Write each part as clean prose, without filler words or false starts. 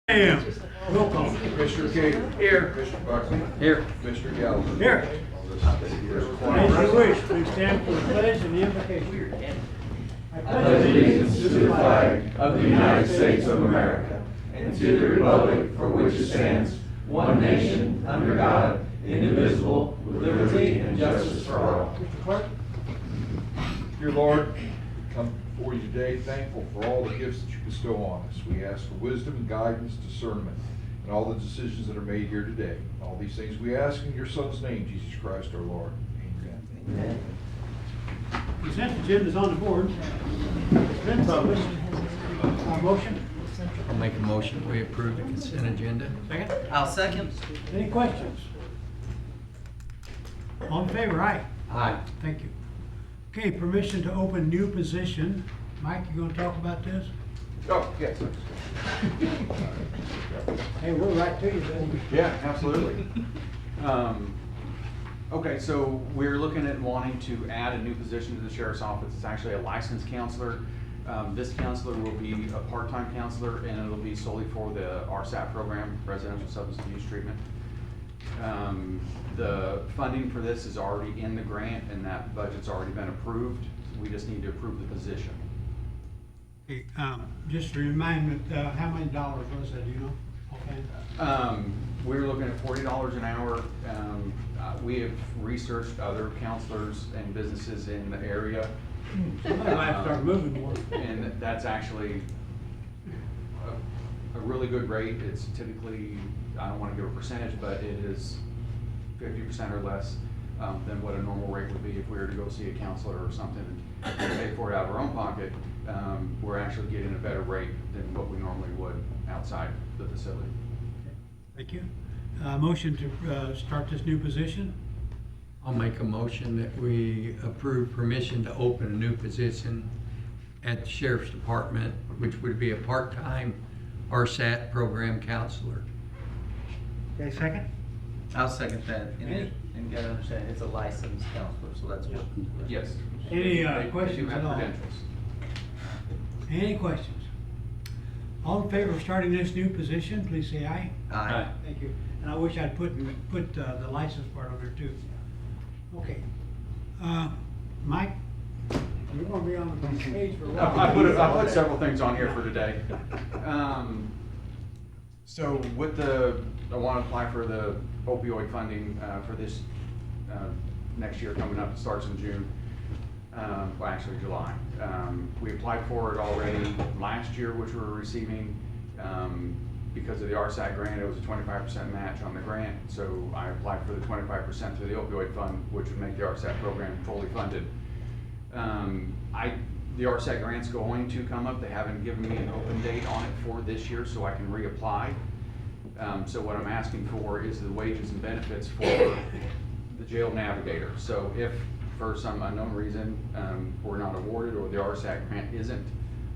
Ma'am. Roll call. Commissioner Cagle. Here. Commissioner Buckley. Here. Commissioner Gallagher. Here. As you wish, please stand for the pledge and the invocation. I pledge allegiance to the flag of the United States of America and to the republic for which it stands, one nation, under God, indivisible, with liberty and justice for all. Mr. Clerk. Dear Lord, come before you today thankful for all the gifts that you bestow on us. We ask for wisdom and guidance, discernment, and all the decisions that are made here today. All these things we ask in your Son's name, Jesus Christ our Lord. Amen. Consent agenda is on the board. It's been published. Motion? I'll make a motion, we approve the consent agenda. Second? I'll second. Any questions? All in favor, aye. Aye. Thank you. Okay, permission to open new position. Mike, you gonna talk about this? Oh, yes. Hey, we're right to you, buddy. Yeah, absolutely. Okay, so we're looking at wanting to add a new position to the sheriff's office. It's actually a licensed counselor. This counselor will be a part-time counselor, and it'll be solely for the RSAT program, Residential Substance Abuse Treatment. The funding for this is already in the grant, and that budget's already been approved. We just need to approve the position. Okay, just to remind me, how many dollars was that, do you know? Okay. We're looking at $40 an hour. We have researched other counselors and businesses in the area. Somebody might start moving more. And that's actually a really good rate. It's typically, I don't want to give a percentage, but it is 50% or less than what a normal rate would be if we were to go see a counselor or something and pay for it out of our own pocket. We're actually getting a better rate than what we normally would outside the facility. Thank you. Motion to start this new position. I'll make a motion that we approve permission to open a new position at the Sheriff's Department, which would be a part-time RSAT program counselor. Okay, second? I'll second that. Any- And you gotta understand, it's a licensed counselor, so that's what. Yes. Any, They do questions have at all? credentials. Any questions? All in favor of starting this new position, please say aye. Aye. Thank you. And I wish I'd put the license part on there too. Okay. Mike, you're gonna be on the page for a while. I put several things on here for today. So with I want to apply for the opioid funding for this next year coming up. It starts in June, well actually July. We applied for it already last year, which we were receiving because of the RSAT grant. It was a 25% match on the grant, so I applied for the 25% through the opioid fund, which would make the RSAT program fully funded. The RSAT grant's going to come up. They haven't given me an open date on it for this year, so I can reapply. So what I'm asking for is the wages and benefits for the jail navigator. So if for some unknown reason we're not awarded or the RSAT grant isn't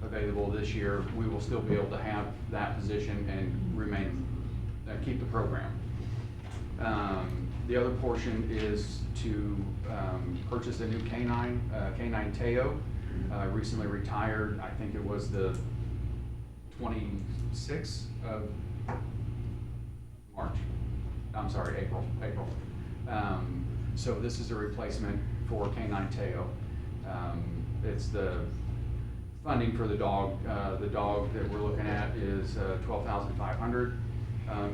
available this year, we will still be able to have that position and keep the program. The other portion is to purchase a new canine, canine Teo. Recently retired. I think it was the 26th of March. I'm sorry, April. So this is a replacement for canine Teo. It's the funding for the dog. The dog that we're looking at is $12,500.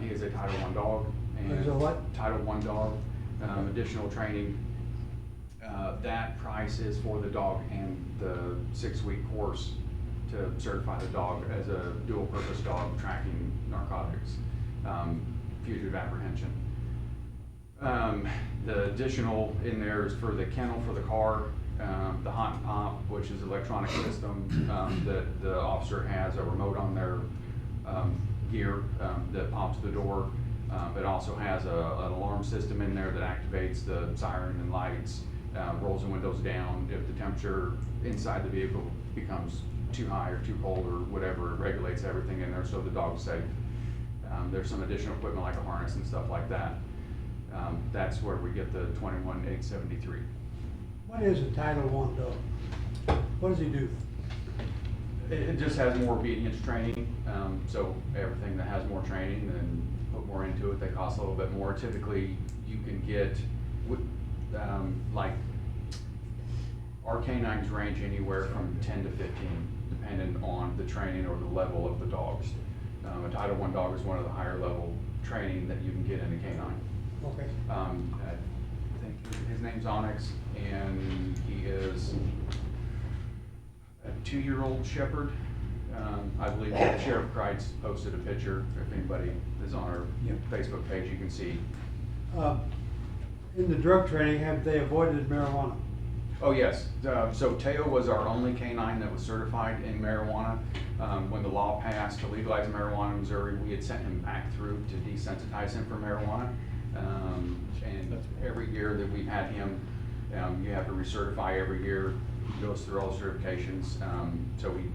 He is a Title I dog. And He's a what? Title I dog. Additional training. That price is for the dog and the 6-week course to certify the dog as a dual-purpose dog tracking narcotics, fugitive apprehension. The additional in there is for the kennel for the car, the hot and pop, which is an electronic system that the officer has a remote on their gear that pops the door. It also has an alarm system in there that activates the siren and lights, rolls the windows down if the temperature inside the vehicle becomes too high or too cold or whatever. It regulates everything in there so the dog's safe. There's some additional equipment like a harness and stuff like that. That's where we get the $21,873. What is a Title I dog? What does he do? It just has more obedience training, so everything that has more training, then put more into it, they cost a little bit more. Typically, you can get, like, our canines range anywhere from 10 to 15, depending on the training or the level of the dogs. A Title I dog is one of the higher level training that you can get in a canine. Okay. I think his name's Onyx, and he is a 2-year-old shepherd. I believe Sheriff Kreitz posted a picture. If anybody is on our Facebook page, you can see. In the drug training, have they avoided marijuana? Oh, yes. So Teo was our only canine that was certified in marijuana. When the law passed to legalize marijuana in Missouri, we had sent him back through to desensitize him for marijuana. And every year that we've had him, you have to recertify every year. He goes through all the certifications, so he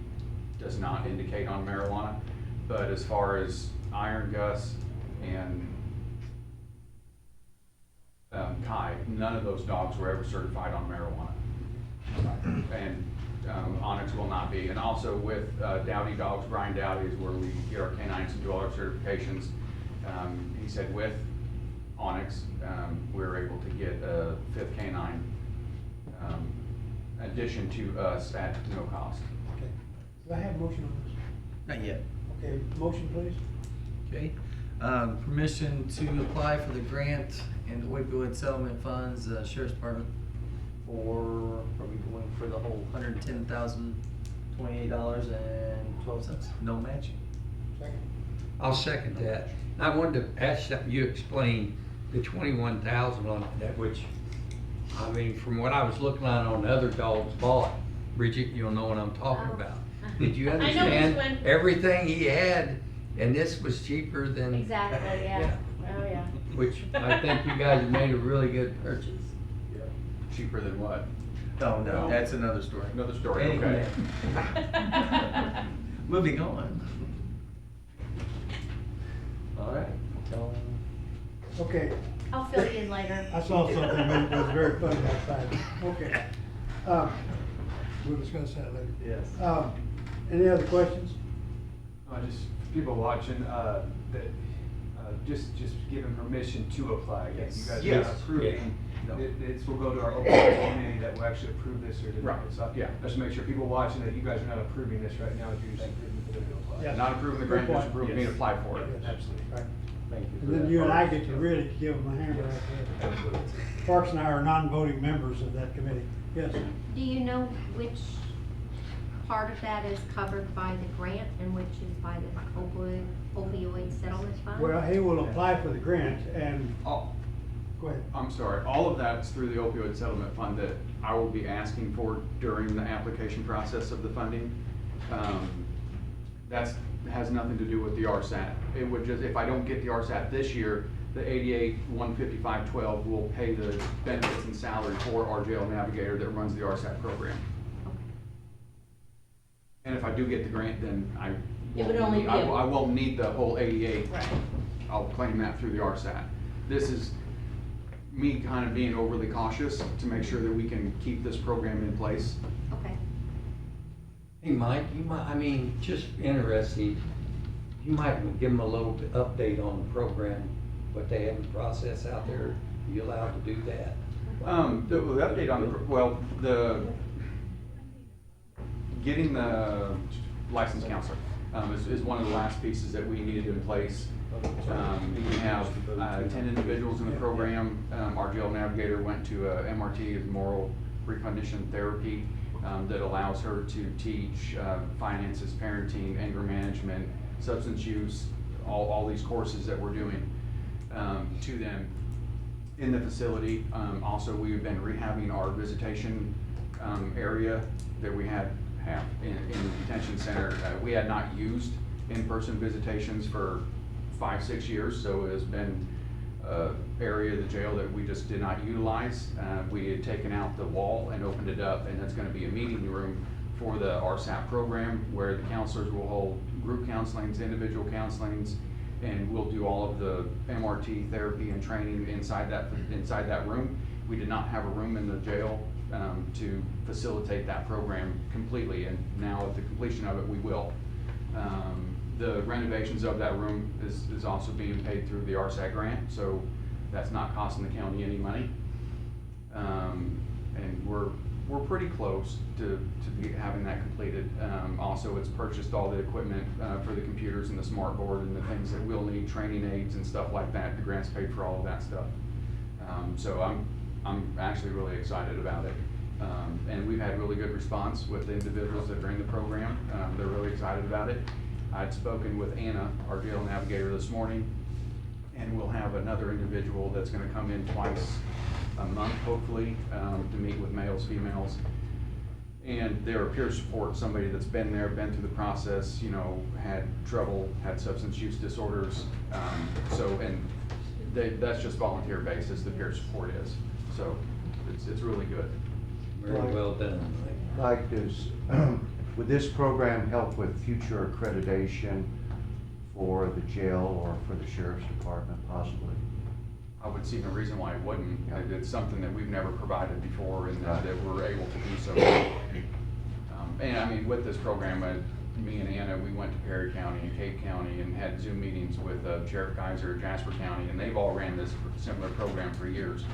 does not indicate on marijuana. But as far as Iron Gus and Kai, none of those dogs were ever certified on marijuana. And Onyx will not be. And also with Dowdy Dogs, Brian Dowdy is where we get our canines and do all our certifications. He said with Onyx, we were able to get a 5th canine addition to us at no cost. Okay. Do I have a motion on this? Not yet. Okay, motion please. Okay. Permission to apply for the grant in the opioid settlement funds, Sheriff's Department, for, are we going for the whole $110,028.12? No matching. Second. I'll second that. I wanted to ask something, you explained the 21,000 on that, which, I mean, from what I was looking at on other dogs bought, Bridget, you'll know what I'm talking Oh. about. Did you I know which understand one. everything he had, and this was cheaper than? Exactly, yeah. Oh, yeah. Which I think you guys made a really good purchase. Cheaper than what? Oh, No. that's another story. Another story, Anyway. okay. Moving on. All right. Okay, I'll fill you in later. I saw something that was very funny outside. Okay. We'll discuss that later. Yes. Any other questions? Just people watching, just given permission to apply, I guess. You guys are Yes. not approving. No. This will go to our open committee that will actually approve this or deny Right. it. So Yeah. just to make sure people watching that you guys are not approving this right now, you're just approving for them to apply. Yeah. Not approving the grant, Good just point. approving me to apply for it. Yes. Absolutely. Right. Thank you. And then you and I get to really give them a hammer. Absolutely. Parks and I are non-voting members of that committee. Yes. Do you know which part of that is covered by the grant and which is by the opioid settlement fund? Well, he will apply for the grant and, Oh, go ahead. I'm sorry, all of that's through the opioid settlement fund that I will be asking for during the application process of the funding. That's, has nothing to do with the RSAT. It would just, if I don't get the RSAT this year, the 88-155-12 will pay the benefits and salary for our jail navigator that runs the RSAT program. And if I do get the grant, then I It would only be a- I won't need the whole 88. Right. I'll claim that through the RSAT. This is me kind of being overly cautious to make sure that we can keep this program in place. Okay. Hey, Mike, you might, I mean, just interesting, you might give them a little bit update on the program, what they have in process out there. Are you allowed to do that? The update on, getting the licensed counselor, is one of the last pieces that we needed in place. We have 10 individuals in the program. Our jail navigator went to a MRT, moral recognition therapy, that allows her to teach finances, parenting, anger management, substance use, all these courses that we're doing to them in the facility. Also, we've been rehabbing our visitation area that we have in the detention center. We had not used in-person visitations for 5-6 years, so it has been an area of the jail that we just did not utilize. We had taken out the wall and opened it up, and that's going to be a meeting room for the RSAP program where the counselors will hold group counselings, individual counselings, and we'll do all of the MRT therapy and training inside that room. We did not have a room in the jail to facilitate that program completely, and now at the completion of it, we will. The renovations of that room is also being paid through the RSAT grant, so that's not costing the county any money. And we're pretty close to having that completed. Also, it's purchased all the equipment for the computers and the smart board and the things that we'll need, training aids and stuff like that. The grant's paid for all of that stuff. So I'm actually really excited about it. And we've had really good response with the individuals that are in the program. They're really excited about it. I'd spoken with Anna, our jail navigator, this morning, and we'll have another individual that's gonna come in twice a month, hopefully, to meet with males, females. And they're a peer support, somebody that's been there, been through the process, you know, had trouble, had substance use disorders. That's just volunteer basis, the peer support is. So it's really good. Very well done. Like this, would this program help with future accreditation for the jail or for the sheriff's department possibly? I would see no reason why it wouldn't. It's something that we've never provided before and that we're able to do so. And I mean, with this program, me and Anna, we went to Perry County and Cape County and had Zoom meetings with Sheriff Kaiser, Jasper County, and they've all ran this similar program for years.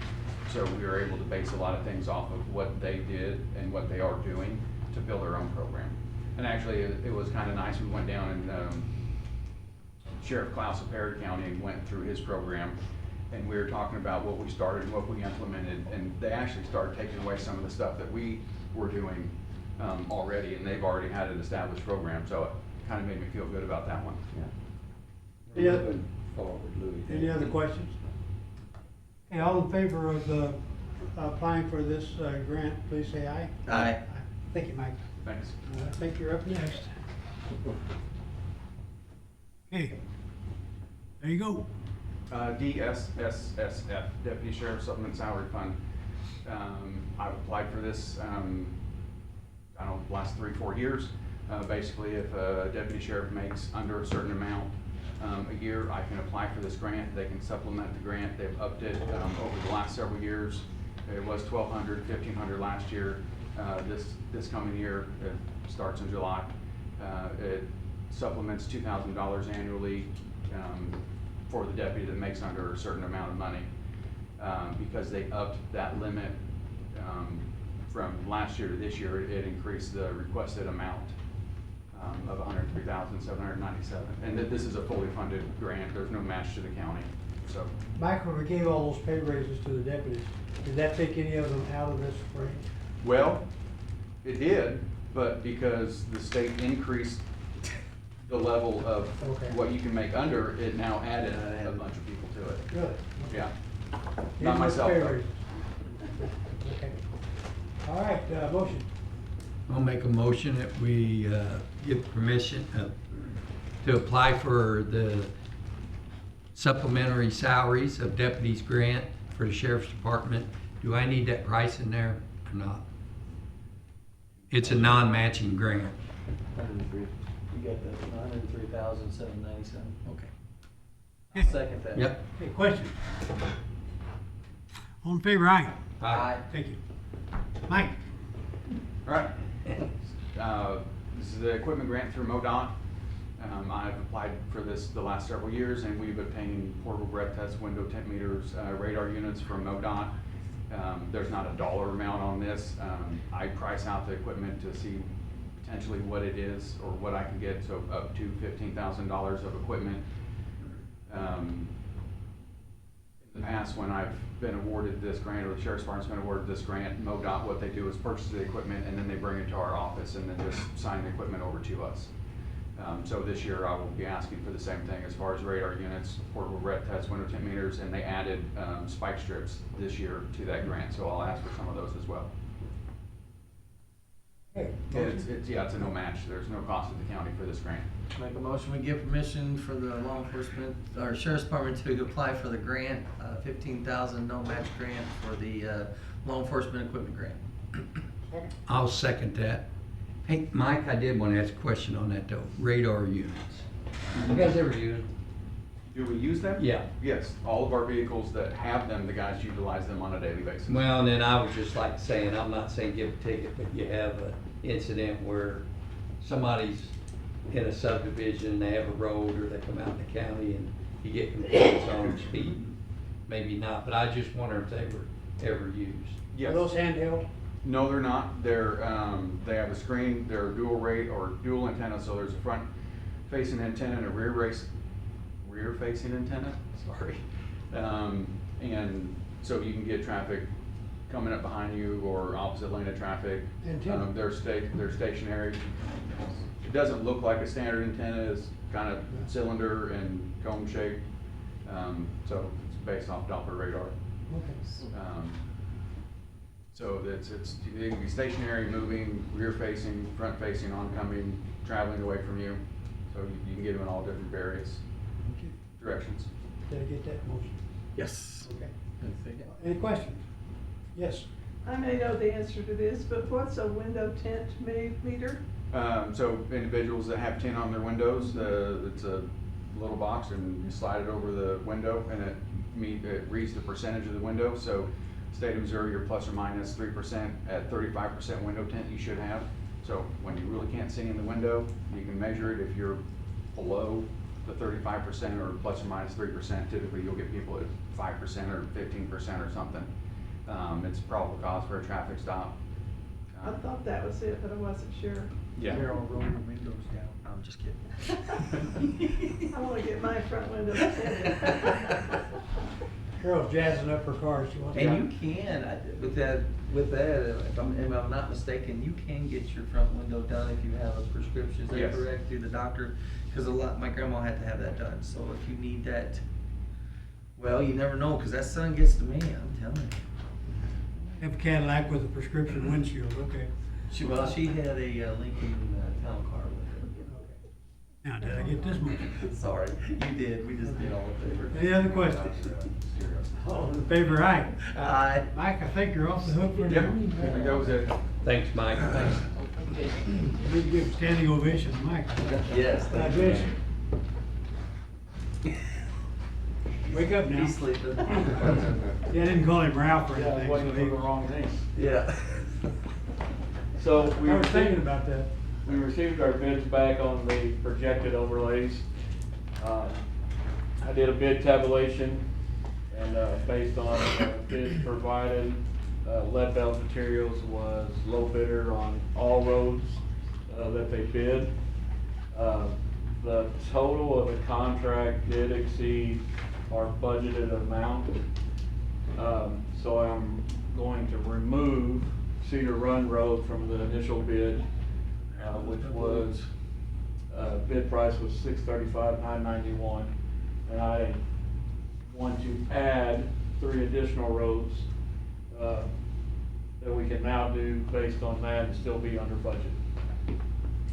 So we were able to base a lot of things off of what they did and what they are doing to build their own program. And actually, it was kind of nice. We went down and Sheriff Klaus of Perry County went through his program, and we were talking about what we started and what we implemented, and they actually started taking away some of the stuff that we were doing already, and they've already had an established program, so it kind of made me feel good about that one. Any other- Moving forward, Louis. Any other questions? Okay, all in favor of applying for this grant, please say aye. Aye. Thank you, Mike. Thanks. I think you're up next. Okay, there you go. DSSSF, Deputy Sheriff Supplement Salary Fund. I've applied for this, I don't know, the last 3-4 years. Basically, if a deputy sheriff makes under a certain amount a year, I can apply for this grant. They can supplement the grant. They've upped it over the last several years. It was $1,200, $1,500 last year. This coming year, it starts in July. It supplements $2,000 annually for the deputy that makes under a certain amount of money, because they upped that limit from last year to this year. It increased the requested amount of $103,797, and this is a fully funded grant. There's no match to the county. So, Mike, when we gave all those pay raises to the deputies, did that take any of them out of this range? well, it did, but because the state increased the level of Okay. what you can make under, it now added a bunch of people to it. Really? Yeah. Even Not with myself, pay though. raises? Okay. All right, motion. I'll make a motion that we give permission to apply for the supplementary salaries of deputies grant for the sheriff's department. Do I need that price in there or not? It's a non-matching grant. 103. You got that, $103,797. Okay. Yeah. I'll second that. Yep. Okay, question? All in favor, aye. Aye. Thank you. Mike? All right. This is the equipment grant through MoDOT. I've applied for this the last several years, and we've obtained portable breath tests, window tint meters, radar units from MoDOT. There's not a dollar amount on this. I price out the equipment to see potentially what it is or what I can get, so up to $15,000 of equipment. In the past, when I've been awarded this grant, or the sheriff's department's been awarded this grant, MoDOT, what they do is purchase the equipment and then they bring it to our office and then just sign the equipment over to us. So this year I will be asking for the same thing as far as radar units, portable breath tests, window tint meters, and they added spike strips this year to that grant, so I'll ask for some of those as well. Okay. It's a no match. There's no cost to the county for this grant. Make a motion, we give permission for the law enforcement, or sheriff's department to apply for the grant, $15,000 no match grant for the law enforcement equipment grant. I'll second that. Hey, Mike, I did want to ask a question on that though. Radar units. You guys ever use them? Do we use them? Yeah. Yes, all of our vehicles that have them, the guys utilize them on a daily basis. Well, and then I was just like saying, I'm not saying give a ticket, but you have an incident where somebody's in a subdivision, they have a road, or they come out in the county and you get complaints on speed, maybe not, but I just wonder if they were ever used. Are Yes. those handheld? No, they're not. They're, they have a screen, they're dual rate or dual antenna, so there's a front facing antenna and a rear facing antenna, sorry. And so you can get traffic coming up behind you or opposite lane of traffic. Antenna. They're stationary. It doesn't look like a standard antenna, it's kind of cylinder and cone shaped. So it's based off Doppler radar. Okay. So it can be stationary, moving, rear facing, front facing, oncoming, traveling away from you. So you can get them in all different various Okay. directions. Did I get that motion? Yes. Okay. Any questions? Yes. I may know the answer to this, but what's a window tint meter? So individuals that have tint on their windows, it's a little box and you slide it over the window and it reads the percentage of the window. So state of Missouri, you're plus or minus 3% at 35% window tint you should have. So when you really can't see in the window, you can measure it. If you're below the 35% or plus or minus 3%, typically you'll get people at 5% or 15% or something. It's probable cause for a traffic stop. I thought that was it, but I wasn't sure. Yeah. rolling the windows down. I'm just kidding. I wanna get my front window tinted. Carol's jazzing up her car, she wants. And you can, with that, if I'm not mistaken, you can get your front window done if you have a prescription, is that Yes. correct, through the doctor? Cause my grandma had to have that done, so if you need that, well, you never know, cause that sun gets to me, I'm telling you. Have a Cadillac with a prescription windshield, okay. She had a Lincoln town car with Now, did I get this much? her. Sorry, you did, we just did all of it. Any other questions? All in favor, aye. Aye. Mike, I think you're off the hook for Yep, now. I think that was it. Thanks, Mike. Thanks. We can give a standing ovation to Mike. Yes, God thank you. bless you. Wake up now. He's sleeping. Yeah, I didn't call him Ralph or anything. so he- wrong thing. Yeah. So we I was thinking received, about that. we received our bids back on the projected overlays. I did a bid tabulation and, based on bids provided, Lead Belt Materials was low bidder on all roads, that they bid. The total of the contract did exceed our budgeted amount. So I'm going to remove Cedar Run Road from the initial bid, which was, bid price was $635,991. And I want to add 3 additional roads, that we can now do based on that and still be under budget.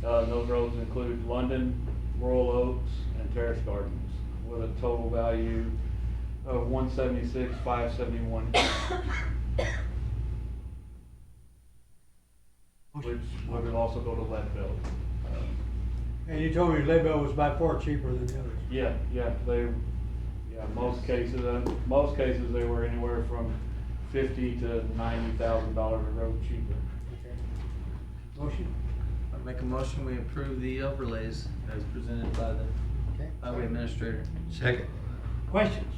Those roads include London, Royal Oaks, and Terrace Gardens, with a total value of $176,571. Which would also go to Leadville. And you told me Leadbelt was by far cheaper than the others. Most cases they were anywhere from $50,000 to $90,000 a road cheaper. Motion? I make a motion, we approve the overlays as presented by the Okay. highway administrator. Second. Questions?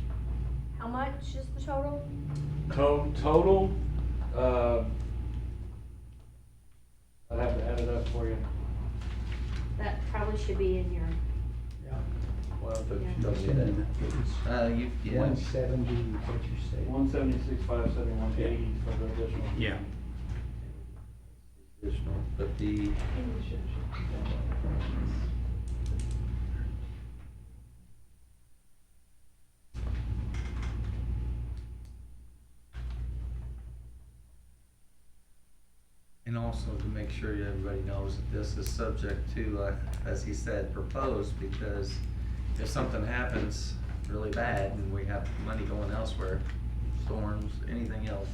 How much is the total? Total, I'd have to add it up for you. That probably should be in your, Yeah. Yeah. 170, what you say? 176,571.80 for the additional. Yeah. But the, and also to make sure everybody knows that this is subject to, as he said, proposed, because if something happens really bad and we have money going elsewhere, storms, anything else.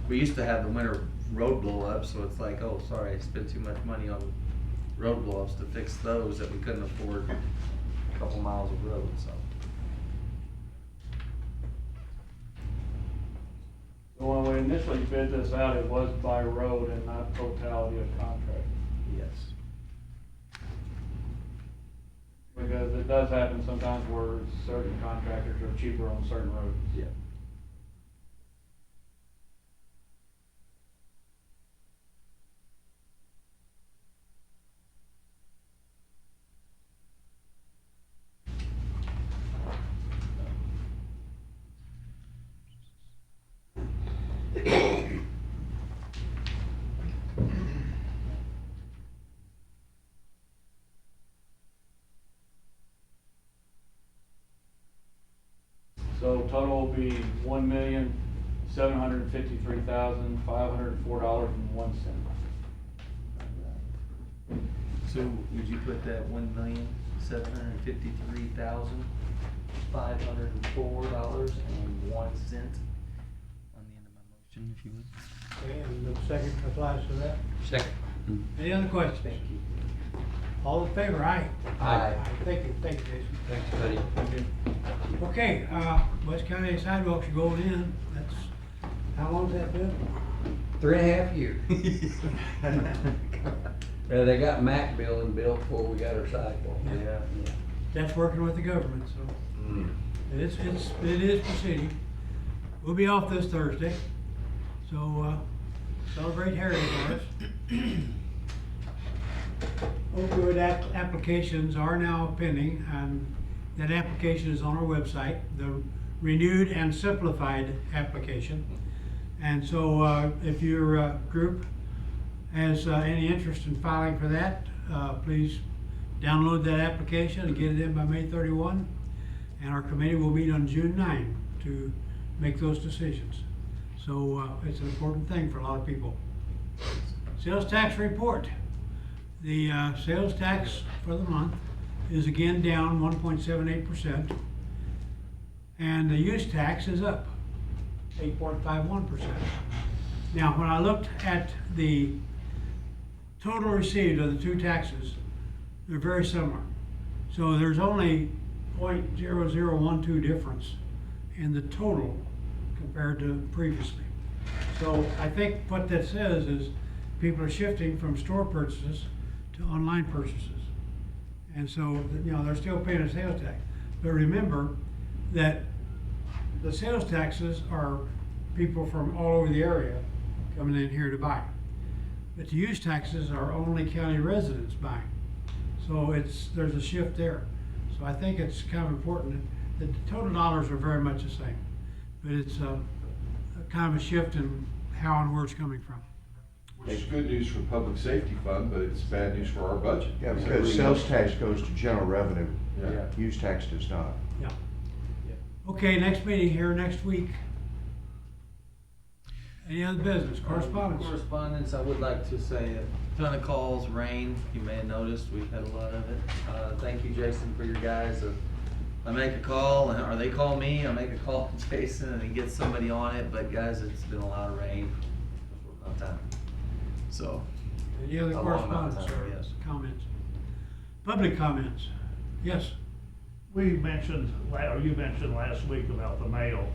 We used to have the winter road blow ups, so it's like, oh, sorry, I spent too much money on road blow ups to fix those that we couldn't afford a couple miles of road, so. So when we initially bid this out, it was by road and not totality of contract. Yes. it does happen sometimes where certain contractors are cheaper on certain roads. Yeah. So total will be $1,753,504.01. So would you put that $1,753,504.01 on the end of my motion, if you would? Okay, and the second applies to that. Second. Any other questions? Thank you. All in favor, aye? Aye. Thank you, Jason. Thanks, buddy. Okay, West County sidewalks are going in, that's, how long's that been? 3.5 years. Well, they got Mac building built before we got our sidewalk. Yeah. That's working with the government, so it is proceeding. We'll be off this Thursday, so, celebrate Heritage Arts. Opioid applications are now pending, and that application is on our website, the renewed and simplified application. And so if your group has any interest in filing for that, please download that application and get it in by May 31. And our committee will meet on June 9 to make those decisions. So it's an important thing for a lot of people. Sales tax report. The sales tax for the month is again down 1.78%. And the use tax is up 8.51%. Now, when I looked at the total received of the two taxes, they're very similar. So there's only 0.0012 difference in the total compared to previously. So I think what that says is people are shifting from store purchases to online purchases. And so, you know, they're still paying a sales tax. But remember that the sales taxes are people from all over the area coming in here to buy. But the use taxes are only county residents buying. So there's a shift there. So I think it's kind of important that the total dollars are very much the same. But it's a kind of a shift in how and where it's coming from. Which is good news for the public safety fund, but it's bad news for our budget. Yeah, because sales tax goes to general revenue. Yeah. Use tax does not. Yeah. Okay, next meeting here next week. Any other business, correspondence? Correspondence, I would like to say a ton of calls, rain, you may have noticed, we've had a lot of it. Thank you, Jason, for your guys. I make a call, or they call me, I make a call to Jason and he gets somebody on it, but guys, it's been a lot of rain for a long time. So. Any other a long amount of correspondence time, or yes. comments? Public comments? Yes? We mentioned, or you mentioned last week about the mail.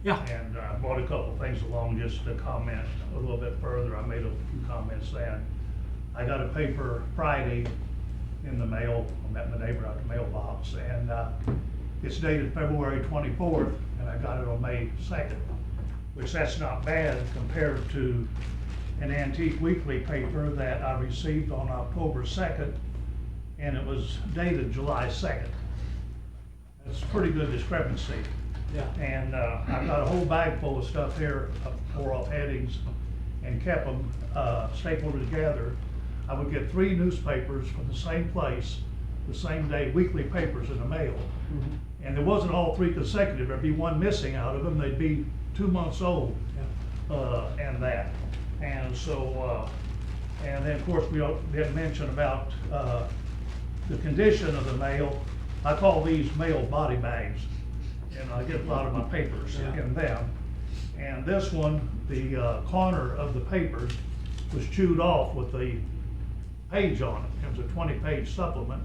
Yeah. And brought a couple things along just to comment a little bit further. I made a few comments then. I got a paper Friday in the mail. I met my neighbor at the mailbox, and it's dated February 24th, and I got it on May 2nd, which that's not bad compared to an Antique Weekly paper that I received on October 2nd, and it was dated July 2nd. That's a pretty good discrepancy. Yeah. And I've got a whole bag full of stuff here, tore off headings and kept them stapled together. I would get 3 newspapers from the same place, the same day, weekly papers in the mail. Mm-hmm. And it wasn't all 3 consecutive, there'd be one missing out of them, they'd be 2 months old, and that. And so, and then of course we didn't mention about the condition of the mail. I call these mail body bags, and I get a lot of my papers in them. And this one, the corner of the papers was chewed off with the page on it. It was a 20-page supplement.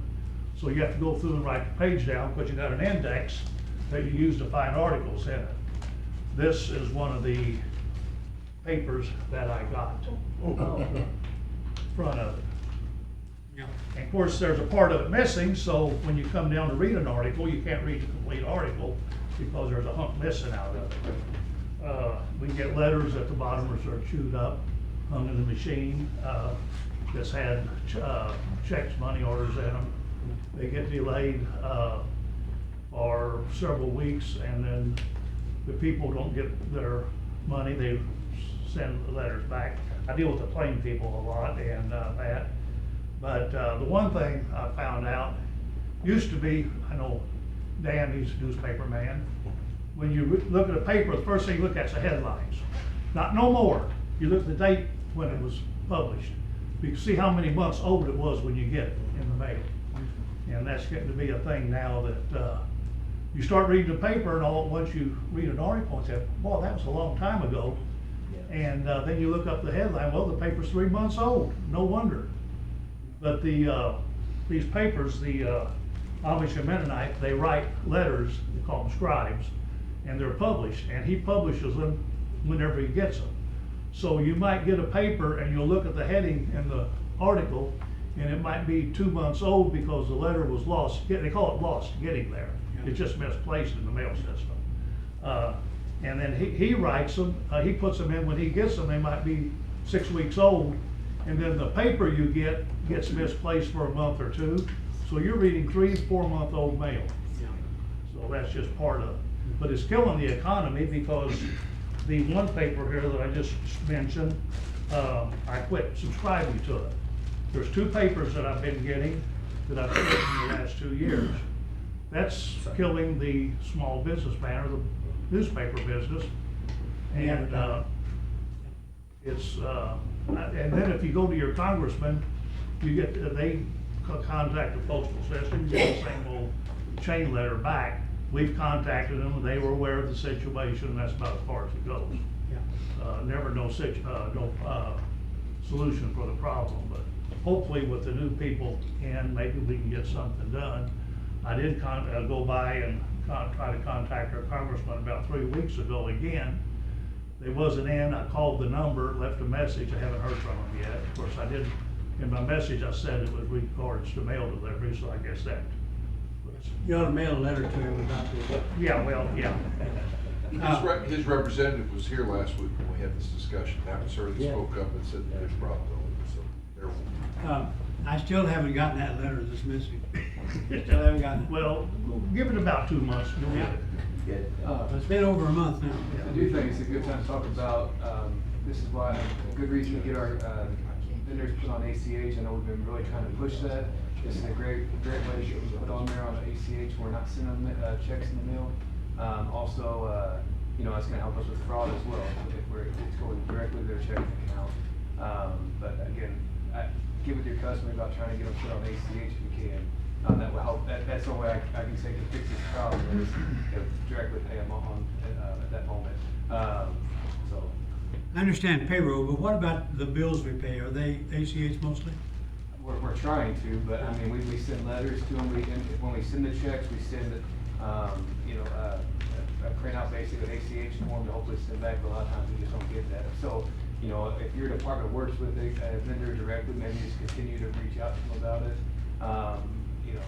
So you have to go through and write the page down because you got an index that you use to find articles in it. This is one of the papers that I got. Front of it. Yeah. And of course, there's a part of it missing, so when you come down to read an article, you can't read the complete article because there's a hunk missing out of it. We get letters at the bottom which are chewed up, hung in the machine, that's had checks, money orders in them. They get delayed for several weeks, and then the people don't get their money, they send the letters back. I deal with the plain people a lot and that. But the one thing I found out, used to be, I know Dan, he's a newspaper man, when you look at a paper, the first thing you look at is the headlines. Not no more. You look at the date when it was published. You can see how many months old it was when you get it in the mail. And that's getting to be a thing now that you start reading the paper and all at once you read an article and say, boy, that was a long time ago. And then you look up the headline, well, the paper's 3 months old, no wonder. But these papers, the Amish and Mennonite, they write letters, they call them scribes, and they're published, and he publishes them whenever he gets them. So you might get a paper and you'll look at the heading in the article, and it might be 2 months old because the letter was lost. They call it lost getting there. It's just misplaced in the mail system. And then he writes them, he puts them in when he gets them, they might be 6 weeks old, and then the paper you get gets misplaced for a month or two. So you're reading 3 to 4 month old mail. So that's just part of it. But it's killing the economy because the one paper here that I just mentioned, I quit subscribing to it. There's 2 papers that I've been getting that I've quit in the last 2 years. That's killing the small businessman or the newspaper business. And and then if you go to your congressman, you get, they contact the postal system, you get the same old chain letter back. We've contacted them, they were aware of the situation, and that's about as far as it goes. Never no solution for the problem, but hopefully with the new people in, maybe we can get something done. I did go by and try to contact our congressman about 3 weeks ago again. They wasn't in, I called the number, left a message, I haven't heard from them yet. Of course, I did, in my message, I said it was regards to mail delivery, so I guess that. You ought to mail a letter to him about this. Yeah, well, yeah. His representative was here last week when we had this discussion. That was her that spoke up and said that there's problems over there. So I still haven't gotten that letter that's missing. Still haven't gotten it. Well, give it about 2 months. You'll get it. It's been over a month now. I do think it's a good time to talk about, this is why, a good reason to get our vendors put on ACH. I know we've been really trying to push that. This is a great way to get them put on there on ACH. We're not sending them checks in the mail. Also, you know, it's gonna help us with fraud as well, if it's going directly to their checking account. But again, get with your customer about trying to get them put on ACH if you can. That will help. That's the way I can say to fix this problem is, you know, directly pay them on at that moment. So. I understand payroll, but what about the bills we pay? Are they ACH mostly? We're trying to, but I mean, we send letters to them. When we send the checks, we send, you know, a printout basically, an ACH form to hopefully send back. But a lot of times we just don't get that. So, you know, if your department works with a vendor directly, maybe just continue to reach out to them about it. You know,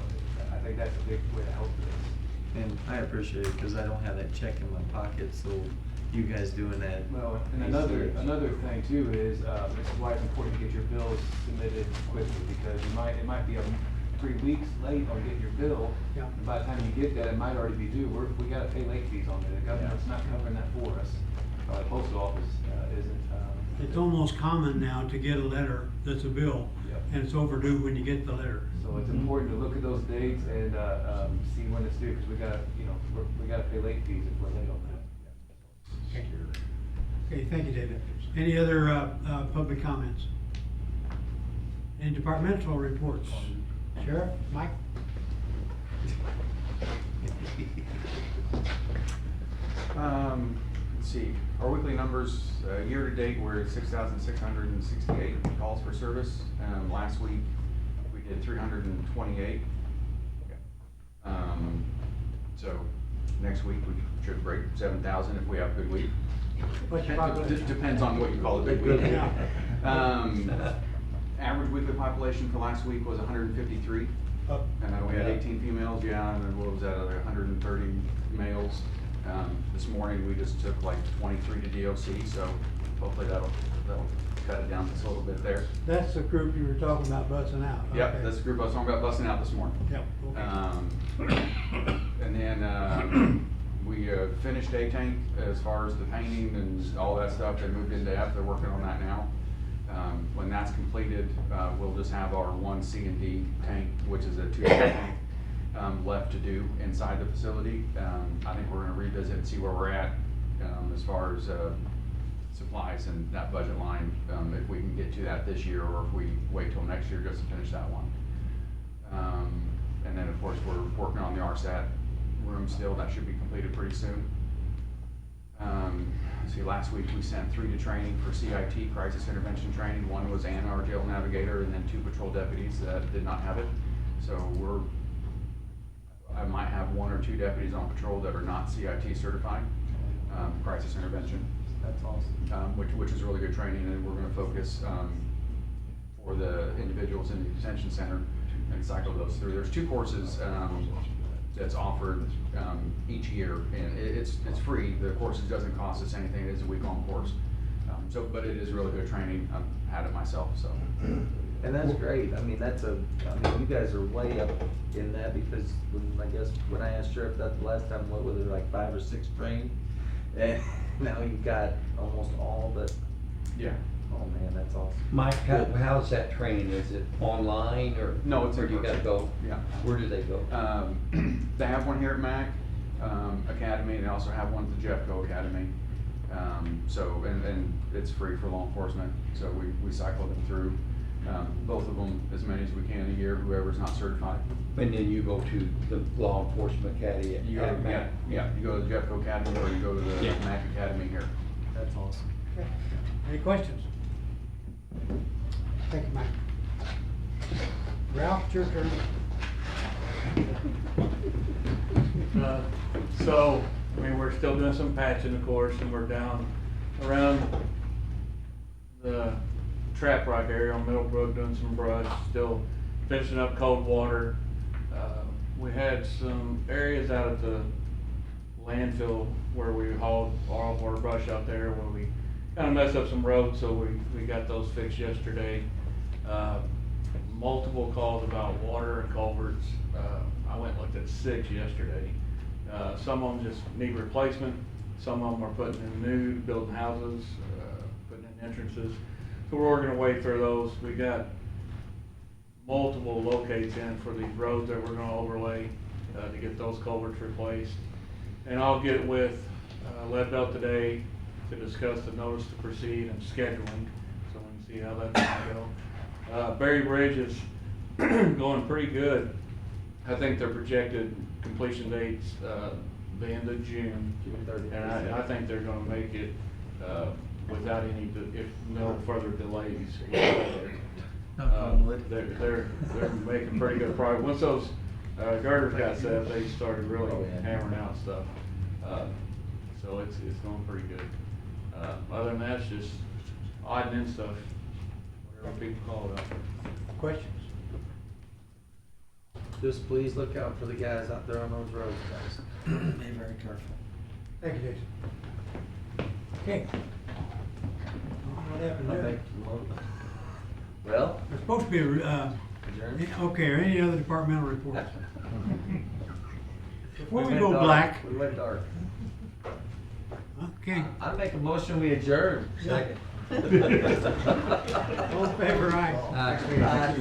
I think that's a big way to help this. And I appreciate it, because I don't have that check in my pocket, so you guys doing that. Well, and another thing too is, this is why it's important to get your bills submitted quickly, because it might be 3 weeks late on getting your bill. Yeah. And by the time you get that, it might already be due. We gotta pay late fees on it. The government's not covering that for us. The postal office isn't. It's almost common now to get a letter that's a bill, Yep. and it's overdue when you get the letter. So it's important to look at those dates and see when it's due, because we gotta pay late fees if we're late on that. Okay, thank you, David. Any other public comments? Any departmental reports? Sheriff, Mike? Let's see, our weekly numbers, year to date, we're at 6,668 calls for service. Last week, we did 328. So next week, we should break 7,000 if we have a good week. What's your population? Depends on what you call a good week. Yeah. average weekly population for last week was 153. Up. And then we had 18 females, yeah, and then what was that, like 130 males. This morning, we just took like 23 to DOC, so hopefully that'll cut it down just a little bit there. That's the group you were talking about busing out. Yep, Okay. that's the group I was talking about busting out this morning. Yep, okay. And then, we finished A-Tank as far as the painting and all that stuff. They moved into F, they're working on that now. When that's completed, we'll just have our one C and D tank, which is a 2-tank tank, left to do inside the facility. I think we're gonna revisit and see where we're at, as far as, supplies and that budget line, if we can get to that this year, or if we wait till next year just to finish that one. And then, of course, we're working on the RSAT room still. That should be completed pretty soon. See, last week we sent 3 to training for CIT, crisis intervention training. One was Anna, our jail navigator, and then 2 patrol deputies that did not have it. So I might have 1 or 2 deputies on patrol that are not CIT certified, crisis intervention. That's awesome. Which is really good training, and we're gonna focus, for the individuals in the detention center and cycle those through. There's 2 courses, that's offered, each year, and it's free. The courses doesn't cost us anything. It is a week-long course. But it is really good training. I've had it myself, so. And that's great. I mean, you guys are way up in that, because when I asked Sheriff that the last time, what were there, like 5 or 6 trained? And now you've got almost all, but, Yeah. oh man, that's awesome. Mike, how's that training? Is it online or? No, it's in Where do you gotta person. go? Yeah. Where do they go? They have one here at MAC Academy, and they also have one at the Jeffco Academy. And it's free for law enforcement, so we cycle them through, both of them, as many as we can a year, whoever's not certified. And then you go to the law enforcement academy at You go, Mac. yeah, you go to the Jeffco Academy, or you go to the Yeah. MAC Academy here. That's awesome. Okay. Any questions? Thank you, Mike. Ralph, it's your turn. So, I mean, we're still doing some patching, of course, and we're down around the Trap Rock area on Middlebrook doing some brush, still finishing up Cold Water. We had some areas out at the landfill where we hauled all of our brush out there, where we kind of messed up some roads, so we got those fixed yesterday. Multiple calls about water and culverts. I went and looked at 6 yesterday. Some of them just need replacement. Some of them are putting in new, building houses, putting in entrances. So we're gonna wade through those. We got multiple locates in for these roads that we're gonna overlay to get those culverts replaced. And I'll get with Leadbelt today to discuss the notice to proceed and scheduling, so we can see how that's gonna go. Berry Bridge is going pretty good. I think their projected completion date's the end of June. June 30th. And I think they're gonna make it without any, if no further delays. They're making pretty good progress. Once those girders got set, they started really hammering out stuff. So it's going pretty good. Other than that, it's just odd and end stuff, whatever people call it. Questions? Just please look out for the guys out there on those roads, guys. Be very careful. Thank you, Jason. Okay. What happened there? Well, There's supposed to be okay, or any other departmental reports? Before we go black, We went dark. okay. I make a motion, we adjourn. Second. All in favor, aye. Aye. Aye.